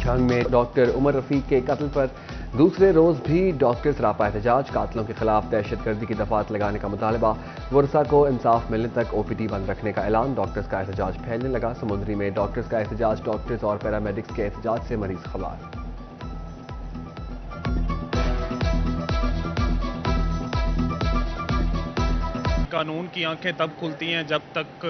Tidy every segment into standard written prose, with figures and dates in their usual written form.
जंग में डॉक्टर उमर रफीक के कत्ल पर दूसरे रोज भी डॉक्टर सरापा एहतजाज। कातलों के खिलाफ दहशतगर्दी की दफात लगाने का मुतालबा। वर्सा को इंसाफ मिलने तक ओपीडी बंद रखने का ऐलान। डॉक्टर्स का एहतजाज फैलने लगा। समुंदरी में डॉक्टर्स का एहतजाज। डॉक्टर्स और पैरामेडिक्स के एहतजाज से मरीज खबर। कानून की आंखें तब खुलती हैं जब तक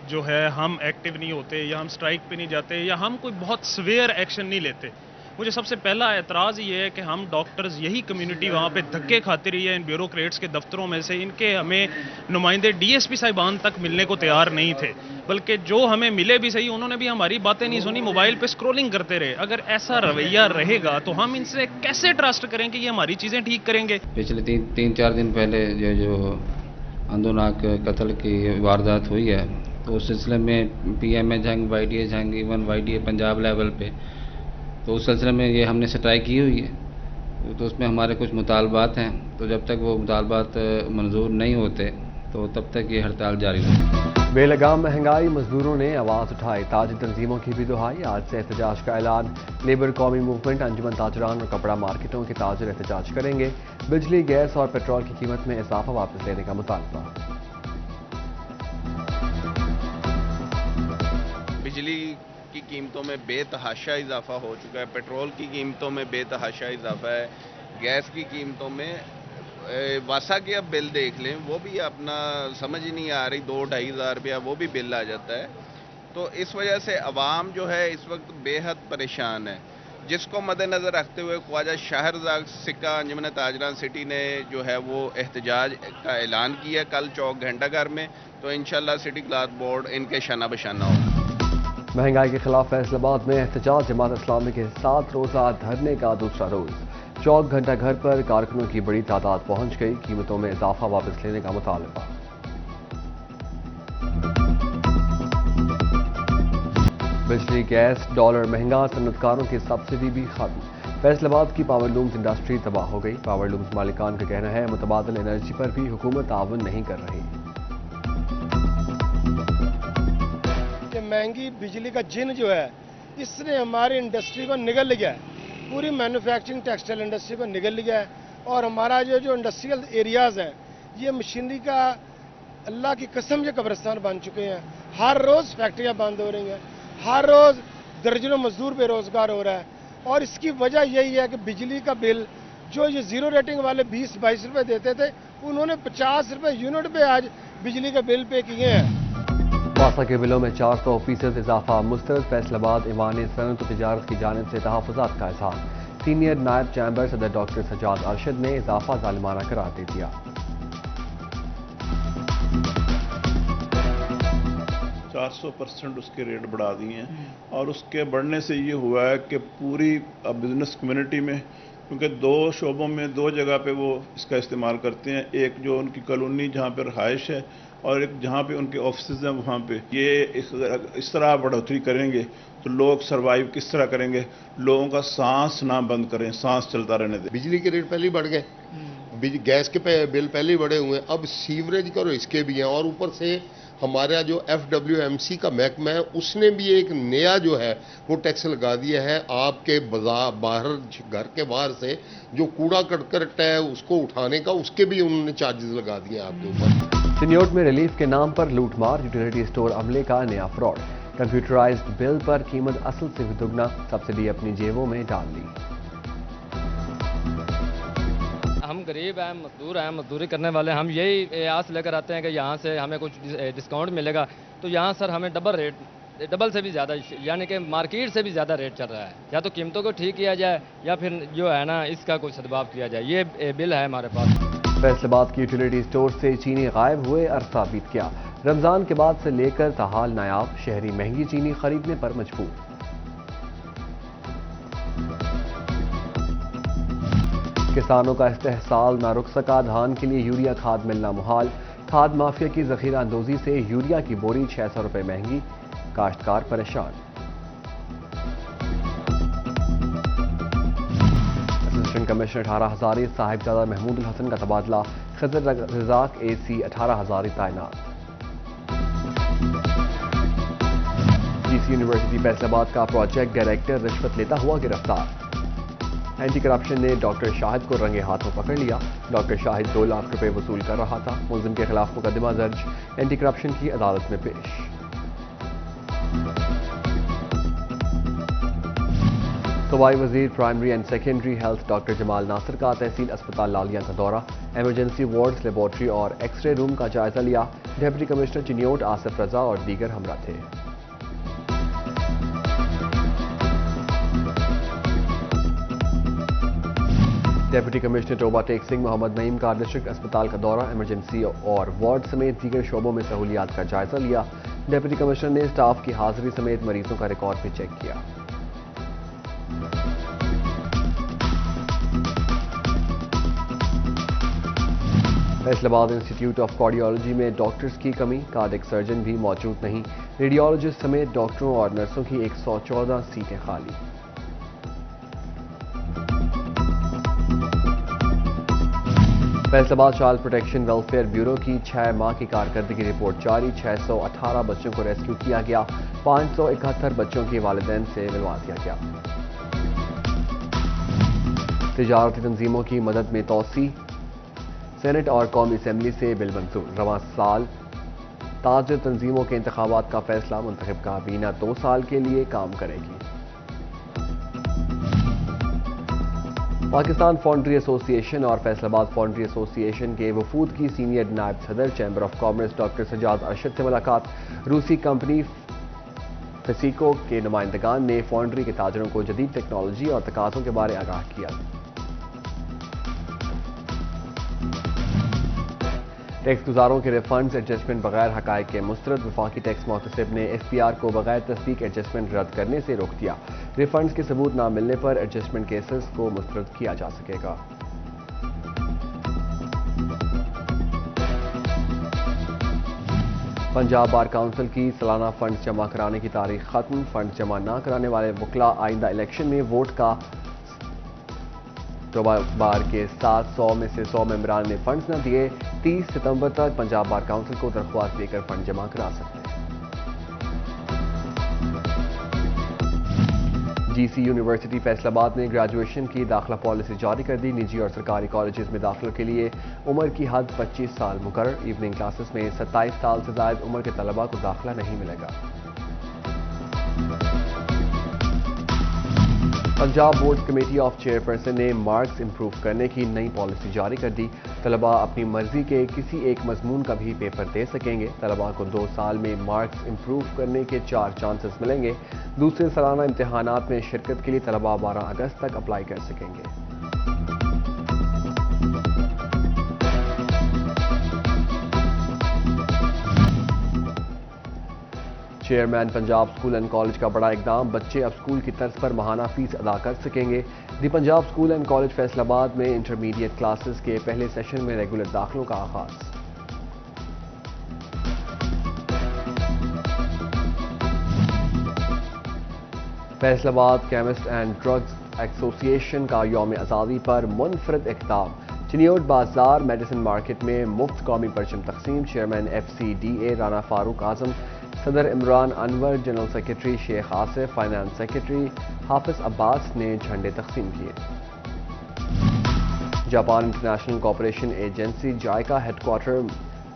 जो है हम एक्टिव नहीं होते या हम स्ट्राइक पे नहीं जाते या हम कोई बहुत सीवियर एक्शन नहीं लेते। मुझे सबसे पहला एतराज़ ये है कि हम डॉक्टर्स यही कम्युनिटी वहाँ पे धक्के खाती रही है इन ब्यूरोक्रेट्स के दफ्तरों में से। इनके हमें नुमाइंदे डीएसपी साहिबान तक मिलने को तैयार नहीं थे, बल्कि जो हमें मिले भी सही उन्होंने भी हमारी बातें नहीं सुनी, मोबाइल पे स्क्रॉलिंग करते रहे। अगर ऐसा रवैया रहेगा तो हम इनसे कैसे ट्रस्ट करें कि ये हमारी चीज़ें ठीक करेंगे। पिछले तीन चार दिन पहले जो अंदुनाक कत्ल की वारदात हुई है, तो उस सिलसिले में पीएमए जंग, वाईडीए जंग, इवन वाईडीए पंजाब लेवल पे, तो उस सिलसिले में ये हमने स्ट्राइक की हुई है। तो उसमें हमारे कुछ मुतालबात हैं, तो जब तक वो मुतालबात मंजूर नहीं होते तो तब तक ये हड़ताल जारी रहेगी। बेलगाम महंगाई, मजदूरों ने आवाज़ उठाई। ताज तंजीमों की भी दुहाई। आज से एहतजाज का ऐलान। लेबर कौमी मूवमेंट, अंजुमन ताजरान और कपड़ा मार्केटों के ताजर एहतजाज करेंगे। बिजली, गैस और पेट्रोल की कीमत में इजाफा वापस लेने का मुतालबा। बिजली की कीमतों में बेतहाशा इजाफा हो चुका है, पेट्रोल की कीमतों में बेतहाशा इजाफा है, गैस की कीमतों में वासा के अब बिल देख लें, वो भी अपना समझ ही नहीं आ रही, 2-2.5 हज़ार रुपया वो भी बिल आ जाता है। तो इस वजह से अवाम जो है इस वक्त बेहद परेशान है, जिसको मद्देनज़र रखते हुए ख्वाजा शाहरज़ाद सिक्का अंजुमन ताजरान सिटी ने जो है वो एहतजाज का ऐलान किया कल चौक घंटाघर में। तो इंशाल्लाह सिटी क्लॉथ बोर्ड इनके शाना बशाना होगा। महंगाई के खिलाफ फैसलाबाद में एहतजाज। जमात इस्लामी के 7 रोज़ा धरने का दूसरा रोज। चौक घंटाघर पर कारकुनों की बड़ी तादाद पहुंच गई। कीमतों में इजाफा वापस लेने का मुतालबा। बिजली, गैस, डॉलर महंगा। सनतकारों की सब्सिडी भी खत्म। फैसलाबाद की पावरलूम्स इंडस्ट्री तबाह हो गई। पावरलूम्स मालिकान का कहना है मुतबादिल एनर्जी पर भी हुकूमत ताउन नहीं कर रही। महंगी बिजली का जिन जो है इसने हमारी इंडस्ट्री को निगल लिया है, पूरी मैन्युफैक्चरिंग टेक्सटाइल इंडस्ट्री को निगल लिया है। और हमारा जो इंडस्ट्रियल एरियाज़ है ये मशीनरी का अल्लाह की कसम ये कब्रिस्तान बन चुके हैं। हर रोज़ फैक्ट्रियां बंद हो रही हैं, हर रोज़ दर्जनों मजदूर बेरोज़गार हो रहा है। और इसकी वजह यही है कि बिजली का बिल जो ये ज़ीरो रेटिंग वाले 20-22 रुपये देते थे, उन्होंने 50 रुपये यूनिट पे आज बिजली का बिल पे किए हैं। वासा के बिलों में 400% इजाफा मुस्तरद। फैसलाबाद ईवान सनत और तिजारत की जानिब से तहफ़्फ़ुज़ात का इज़हार। सीनियर नायब चैम्बर सदर डॉक्टर सज्जाद अरशद ने इजाफा ज़ालिमाना करार दे दिया। 400% उसके रेट बढ़ा दिए हैं। और उसके बढ़ने से ये हुआ है कि पूरी बिजनेस कम्युनिटी में, क्योंकि 2 शोबों में 2 जगह पे वो इसका इस्तेमाल करते हैं, एक जो उनकी कॉलोनी जहाँ पर रहाइश है और एक जहाँ पे उनके ऑफिस हैं वहाँ पे। ये इस तरह बढ़ोतरी करेंगे तो लोग सरवाइव किस तरह करेंगे? लोगों का सांस ना बंद करें, सांस चलता रहने दें। बिजली के रेट पहले ही बढ़ गए, गैस के बिल पहले ही बढ़े हुए हैं, अब सीवरेज का और इसके भी हैं। और ऊपर से हमारा जो FWMC का महकमा है उसने भी एक नया जो है वो टैक्स लगा दिया है। आपके बाहर घर के बाहर से जो कूड़ा करकट है उसको उठाने का, उसके भी उन्होंने चार्जेस लगा दिए आपके ऊपर। चिन्योट में रिलीफ के नाम पर लूटमार। यूटिलिटी स्टोर अमले का नया फ्रॉड। कंप्यूटराइज्ड बिल पर कीमत असल से भी दुगना। सब्सिडी अपनी जेबों में डाल ली। हम गरीब हैं, मजदूर हैं, मजदूरी करने वाले हम यही आस लेकर आते हैं कि यहाँ से हमें कुछ डिस्काउंट मिलेगा। तो यहाँ सर हमें डबल से भी ज़्यादा, यानी कि मार्केट से भी ज़्यादा रेट चल रहा है। या तो कीमतों को ठीक किया जाए या फिर जो है ना इसका कुछ सद्भाव किया जाए। ये बिल है हमारे पास। फैसलाबाद की यूटिलिटी स्टोर से चीनी गायब हुए अरसा बीत गया। रमजान के बाद से लेकर ताहाल नायाब। शहरी महंगी चीनी खरीदने पर मजबूर। किसानों का इस्तेहसाल ना रुक सका। धान के लिए यूरिया खाद मिलना मुहाल। खाद माफिया की जखीरा अंदोजी से यूरिया की बोरी 600 रुपये महंगी। काश्तकार परेशान। असिस्टेंट कमिश्नर 18 हजारी साहिबजादा महमूद हसन का तबादला। खजर रजाक AC 18 हजारी तैनात। GC यूनिवर्सिटी फैसलाबाद का प्रोजेक्ट डायरेक्टर रिश्वत लेता हुआ गिरफ्तार। एंटी करप्शन ने डॉक्टर शाहिद को रंगे हाथों पकड़ लिया। डॉक्टर शाहिद 2 लाख रुपए वसूल कर रहा था। मुलजिम के खिलाफ मुकदमा दर्ज, एंटी करप्शन की अदालत में पेश। सूबाई वजीर primary and secondary health doctor Jamal Nasir का तहसील अस्पताल लालिया का दौरा, एमरजेंसी वार्ड्स, लेबॉर्ट्री और एक्सरे रूम का जायजा लिया। डिप्टी कमिश्नर चिन्योट आसिफ रजा और दीगर हमरा थे। डिप्टी कमिश्नर टोबा टेक सिंह मोहम्मद नईम का डिस्ट्रिक्ट अस्पताल का दौरा, एमरजेंसी और वार्ड समेत दीगर शोबों में सहूलियात का जायजा लिया। डिप्टी कमिश्नर ने स्टाफ की हाजिरी समेत मरीजों का रिकॉर्ड भी चेक किया। फैसलाबाद इंस्टीट्यूट ऑफ कार्डियोलॉजी में डॉक्टर्स की कमी, कार्डियक सर्जन भी मौजूद नहीं। रेडियोलॉजिस्ट समेत डॉक्टरों और नर्सों की 114 सीटें खाली। Faisalabad child protection welfare bureau की 6 माह की कारकर्दगी रिपोर्ट जारी। 618 बच्चों को रेस्क्यू किया गया। 571 बच्चों के वालिदैन से मिलवा दिया गया। तिजारती तंजीमों की मदद में तोसी, सेनेट और कौमी असम्बली से बिल मंजूर। रवां साल ताजिर तंजीमों के इंतखाबात का फैसला, मुंतखब काबीना 2 साल के लिए काम करेगी। पाकिस्तान फाउंड्री एसोसिएशन और फैसलाबाद फाउंड्री एसोसिएशन के वफूद की सीनियर नायब सदर chamber of commerce doctor Sajjad Arshad से मुलाकात। रूसी कंपनी फेसिको के नुमाइंदगान ने फाउंड्री के ताजरों को जदीद टेक्नोलॉजी और तकाज़ों के बारे आगाह किया। टैक्स गुजारों के रिफंड्स एडजस्टमेंट बगैर हकायक के मुस्तरद। वफाकी टैक्स मोहतसिब ने एफपीआर को बगैर तस्दीक एडजस्टमेंट रद्द करने से रोक दिया। रिफंड्स के सबूत न मिलने पर एडजस्टमेंट केसेस को मुस्तरद किया जा सकेगा। पंजाब बार काउंसिल की सालाना फंड जमा कराने की तारीख खत्म। फंड जमा न कराने वाले वकला आइंदा इलेक्शन में वोट का बार के 700 में से 100 मेंबरान ने फंड्स न दिए। 30 सितंबर तक पंजाब बार काउंसिल को दरख्वास्त देकर फंड जमा करा सकते हैं। GC यूनिवर्सिटी फैसलाबाद ने ग्रेजुएशन की दाखिला पॉलिसी जारी कर दी। निजी और सरकारी कॉलेजेस में दाखिलों के लिए उम्र की हद 25 साल मुकर्रर। इवनिंग क्लासेस में 27 साल से ज़ायद उम्र के तलबा को दाखिला नहीं मिलेगा। Punjab board committee of chairperson ने मार्क्स इंप्रूव करने की नई पॉलिसी जारी कर दी। तलबा अपनी मर्जी के किसी एक मजमून का भी पेपर दे सकेंगे। तलबा को 2 साल में मार्क्स इंप्रूव करने के 4 चांसेस मिलेंगे। दूसरे सालाना इम्तिहानात में शिरकत के लिए तलबा 12 अगस्त तक अप्लाई कर सकेंगे। Chairman Punjab school and college का बड़ा इकदाम। बच्चे अब स्कूल की तर्ज पर माहाना फीस अदा कर सकेंगे। The Punjab school and college Faisalabad में इंटरमीडिएट क्लासेस के पहले सेशन में रेगुलर दाखिलों का आगाज। Faisalabad chemist and drugs association का यौम आज़ादी पर मुनफरद इक़दाम। चिन्योट बाजार मेडिसिन मार्केट में मुफ्त कौमी परचम तकसीम। चेयरमैन FCDA राना फारूक आजम, सदर Imran Anwar, general secretary Sheikh Asif, finance secretary Hafiz Abbas ने झंडे तकसीम किए। Japan international cooperation agency JICA headquarter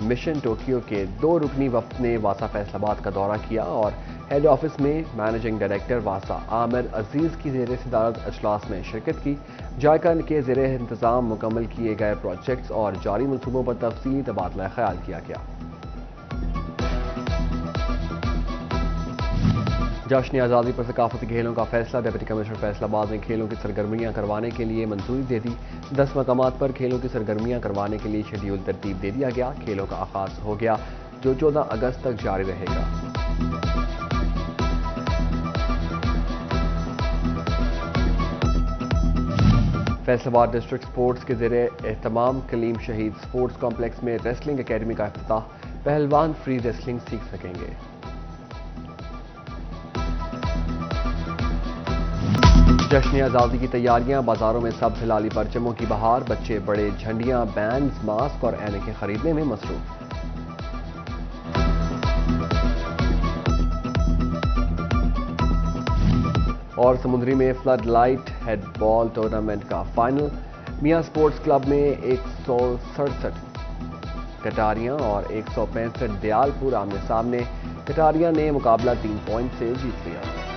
mission Tokyo के 2 रुकनी वफ्द ने वासा फैसलाबाद का दौरा किया और हेड ऑफिस में मैनेजिंग डायरेक्टर वासा आमिर अजीज की ज़ेर सदारत अजलास में शिरकत की। जायका के ज़ेर इंतज़ाम मुकम्मल किए गए प्रोजेक्ट्स और जारी मनसूबों पर तफसीली तबादला ख्याल किया गया। जश्न आज़ादी पर सकाफती खेलों का फैसला। डिप्टी कमिश्नर फैसलाबाद ने खेलों की सरगर्मियां करवाने के लिए मंजूरी दे दी। 10 मकामात पर खेलों की सरगर्मियां करवाने के लिए शेड्यूल तरतीब दे दिया गया। खेलों का आगाज हो गया जो 14 अगस्त तक जारी रहेगा। फैसलाबाद डिस्ट्रिक्ट स्पोर्ट्स के ज़ेरे एहतमाम कलीम शहीद स्पोर्ट्स कॉम्प्लेक्स में रेसलिंग एकेडमी का इफ्तिताह। पहलवान फ्री रेसलिंग सीख सकेंगे। जश्न आज़ादी की तैयारियां। बाजारों में सब हिलाली परचमों की बहार। बच्चे बड़े झंडियां, बैंड्स, मास्क और ऐनकें खरीदने में मसरूफ। اور سمندری میں فلڈ لائٹ ہیڈ بال ٹورنامنٹ کا فائنل، میاں سپورٹس کلب میں 167 کٹاریاں اور 165 دیال پور آمنے سامنے، کٹاریاں نے مقابلہ 3 پوائنٹ سے جیت لیا۔